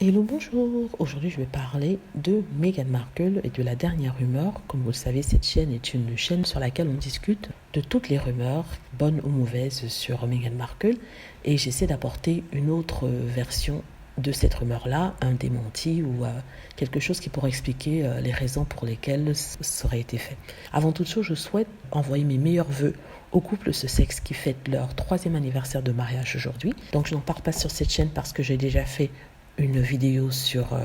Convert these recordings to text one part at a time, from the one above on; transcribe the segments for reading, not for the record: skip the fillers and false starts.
Hello, bonjour. Aujourd'hui, je vais parler de Meghan Markle et de la dernière rumeur. Comme vous le savez, cette chaîne est une chaîne sur laquelle on discute de toutes les rumeurs, bonnes ou mauvaises, sur Meghan Markle. Et j'essaie d'apporter une autre version de cette rumeur-là, un démenti ou quelque chose qui pourrait expliquer les raisons pour lesquelles ça aurait été fait. Avant toute chose, je souhaite envoyer mes meilleurs vœux au couple Sussex qui fête leur 3e anniversaire de mariage aujourd'hui. Donc je n'en parle pas sur cette chaîne parce que j'ai déjà fait une vidéo sur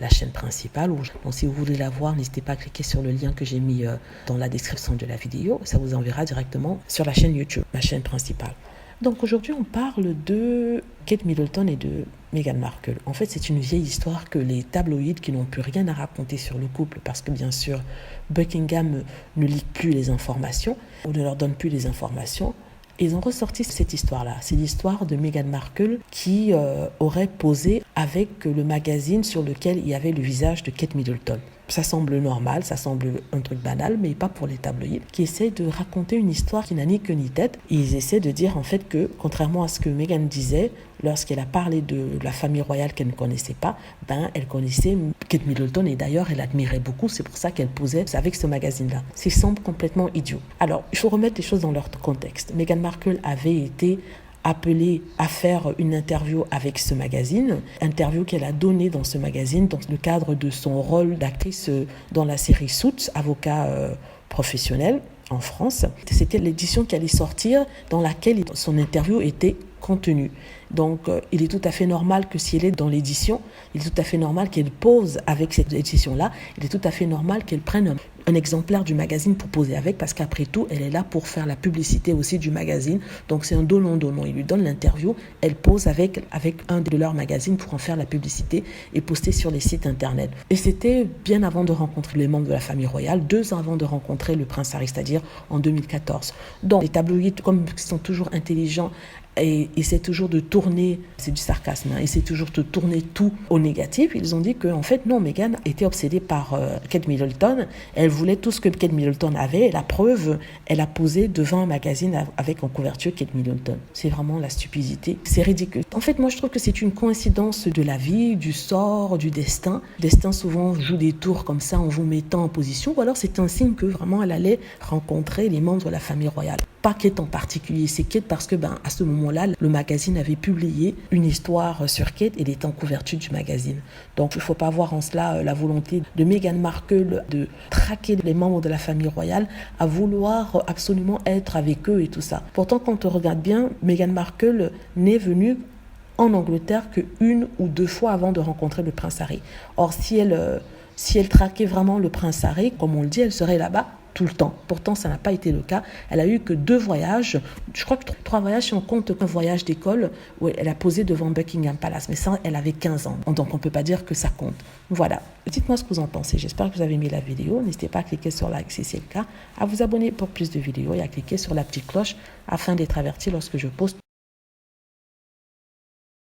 la chaîne principale. Donc si vous voulez la voir, n'hésitez pas à cliquer sur le lien que j'ai mis dans la description de la vidéo. Ça vous enverra directement sur la chaîne YouTube, ma chaîne principale. Donc aujourd'hui, on parle de Kate Middleton et de Meghan Markle. En fait, c'est une vieille histoire que les tabloïds qui n'ont plus rien à raconter sur le couple, parce que bien sûr, Buckingham ne lit plus les informations, ou ne leur donne plus les informations. Ils ont ressorti cette histoire-là. C'est l'histoire de Meghan Markle qui aurait posé avec le magazine sur lequel il y avait le visage de Kate Middleton. Ça semble normal, ça semble un truc banal, mais pas pour les tabloïds, qui essaient de raconter une histoire qui n'a ni queue ni tête. Et ils essaient de dire en fait que, contrairement à ce que Meghan disait, lorsqu'elle a parlé de la famille royale qu'elle ne connaissait pas, elle connaissait Kate Middleton et d'ailleurs elle admirait beaucoup, c'est pour ça qu'elle posait avec ce magazine-là. Ça semble complètement idiot. Alors, il faut remettre les choses dans leur contexte. Meghan Markle avait été appelée à faire une interview avec ce magazine, interview qu'elle a donnée dans ce magazine dans le cadre de son rôle d'actrice dans la série Suits, avocat professionnel en France. C'était l'édition qui allait sortir dans laquelle son interview était contenue. Donc, il est tout à fait normal que si elle est dans l'édition, il est tout à fait normal qu'elle pose avec cette édition-là. Il est tout à fait normal qu'elle prenne un exemplaire du magazine pour poser avec, parce qu'après tout, elle est là pour faire la publicité aussi du magazine. Donc, c'est un donnant-donnant. Il lui donne l'interview, elle pose avec un de leurs magazines pour en faire la publicité et poster sur les sites internet. Et c'était bien avant de rencontrer les membres de la famille royale, 2 ans avant de rencontrer le prince Harry, c'est-à-dire en 2014. Donc, les tabloïds, comme ils sont toujours intelligents, et essaient toujours de tourner, c'est du sarcasme, essaient toujours de tourner tout au négatif. Ils ont dit que en fait non, Meghan était obsédée par Kate Middleton. Elle voulait tout ce que Kate Middleton avait. Et la preuve, elle a posé devant un magazine avec en couverture Kate Middleton. C'est vraiment la stupidité. C'est ridicule. En fait, moi je trouve que c'est une coïncidence de la vie, du sort, du destin. Le destin souvent joue des tours comme ça en vous mettant en position. Ou alors c'est un signe que vraiment elle allait rencontrer les membres de la famille royale. Pas Kate en particulier, c'est Kate parce que à ce moment-là, le magazine avait publié une histoire sur Kate et elle était en couverture du magazine. Donc il ne faut pas voir en cela la volonté de Meghan Markle de traquer les membres de la famille royale à vouloir absolument être avec eux et tout ça. Pourtant, quand on regarde bien, Meghan Markle n'est venue en Angleterre que 1 ou 2 fois avant de rencontrer le prince Harry. Or, si elle traquait vraiment le prince Harry, comme on le dit, elle serait là-bas tout le temps. Pourtant, ça n'a pas été le cas. Elle a eu que 2 voyages, je crois que 3 voyages si on compte un voyage d'école où elle a posé devant Buckingham Palace. Mais ça, elle avait 15 ans. Donc, on ne peut pas dire que ça compte. Voilà. Dites-moi ce que vous en pensez. J'espère que vous avez aimé la vidéo. N'hésitez pas à cliquer sur like si c'est le cas, à vous abonner pour plus de vidéos et à cliquer sur la petite cloche afin d'être averti lorsque je poste